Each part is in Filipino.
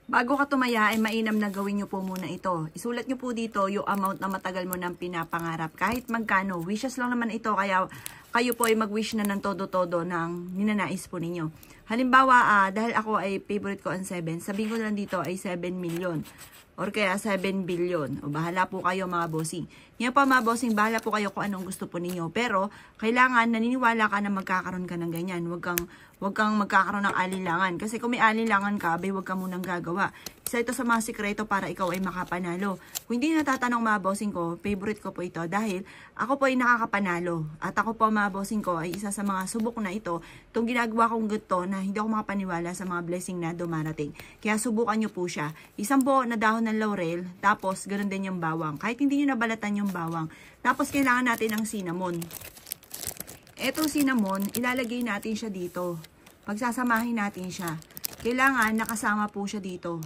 Bago ka tumaya ay mainam na gawin nyo po muna ito. Isulat nyo po dito yung amount na matagal mo nang pinapangarap. Kahit magkano, wishes lang naman ito kaya kayo po ay mag-wish na ng todo-todo ng ninanais po ninyo. Halimbawa, dahil ako ay favorite ko ang 7, sabihin ko lang dito ay 7 million. Or kaya 7 billion. O bahala po kayo mga bossing. Ngayon pa mga bossing, bahala po kayo kung anong gusto po ninyo. Pero kailangan naniniwala ka na magkakaroon ka ng ganyan. Huwag kang magkakaroon ng alinlangan. Kasi kung may alinlangan ka, huwag ka munang gagawa. Isa ito sa mga sikreto para ikaw ay makapanalo. Kung hindi natatanong mga bossing ko, favorite ko po ito dahil ako po ay nakakapanalo. At ako po mga bossing ko ay isa sa mga subok na ito. Itong ginagawa kong gusto na hindi ako makapaniwala sa mga blessing na dumarating. Kaya subukan nyo po siya. Isang buo na dahon ng laurel, tapos ganoon din yung bawang. Kahit hindi nyo nabalatan yung bawang. Tapos kailangan natin ng cinnamon. Etong cinnamon, ilalagay natin siya dito. Pagsasamahin natin siya. Kailangan nakasama po siya dito.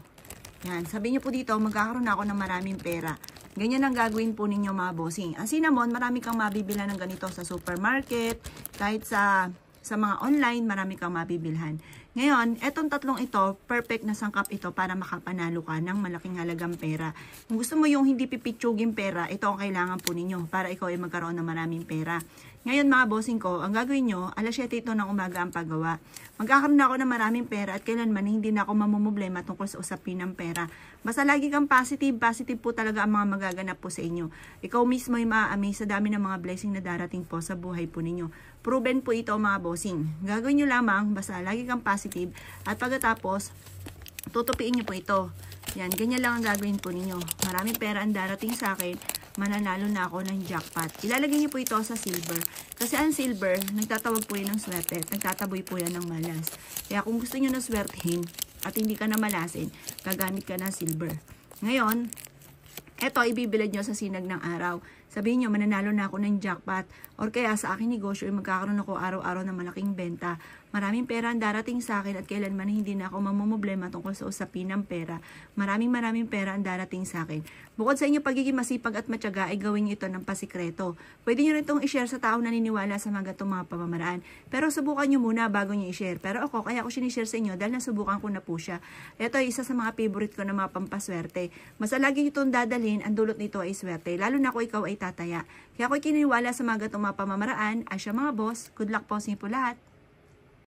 Yan, sabihin nyo po dito, magkakaroon ako ng maraming pera. Ganyan ang gagawin po ninyo mga bossing. Ang cinnamon, marami kang mabibila ng ganito sa supermarket, kahit sa mga online, marami kang mabibilhan. Ngayon, etong tatlong ito, perfect na sangkap ito para makapanalo ka ng malaking halagang pera. Kung gusto mo yung hindi pipitsuging pera, ito ang kailangan po ninyo para ikaw ay magkaroon ng maraming pera. Ngayon mga bossing ko, ang gagawin nyo, alas 7 ito ng umaga ang paggawa. Magkakaroon na ako ng maraming pera at kailanman hindi na ako mamumblema tungkol sa usapin ng pera. Basta lagi kang positive po talaga ang mga magaganap po sa inyo. Ikaw mismo ay maa-amaze sa dami ng mga blessing na darating po sa buhay po ninyo. Proven po ito mga bossing. Gagawin nyo lamang, basta lagi kang positive at pagkatapos, tutupiin nyo po ito. Yan, ganyan lang ang gagawin po ninyo. Maraming pera ang darating sa akin. Mananalo na ako ng jackpot. Ilalagay niyo po ito sa silver. Kasi ang silver, nagtatawag po yan ng swerte at nagtataboy po yan ng malas. Kaya kung gusto niyo na swertehin at hindi ka na malasin, gagamit ka ng silver. Ngayon, eto ibibilad nyo sa sinag ng araw. Sabihin nyo, mananalo na ako ng jackpot. Or kaya sa aking negosyo, ay magkakaroon ako araw-araw ng malaking benta. Maraming pera ang darating sa akin at kailanman hindi na ako mamumblema tungkol sa usapin ng pera. Maraming pera ang darating sa akin. Bukod sa inyo pagiging masipag at matyaga, ay gawin nyo ito ng pasikreto. Pwede nyo rin itong i-share sa taong naniniwala sa mga gatong mga pamamaraan. Pero subukan nyo muna bago nyo i-share. Pero ako, kaya ako sinishare sa inyo dahil nasubukan ko na po siya. Ito ay isa sa mga favorite ko na mga pampaswerte. Mas lagi itong dadalhin, ang dulot nito ay swerte. Lalo na kung ikaw ay tataya. Kaya ako kininiwala sa mga gatong mga pamamaraan. Asya mga boss, good luck po sa inyo po lahat.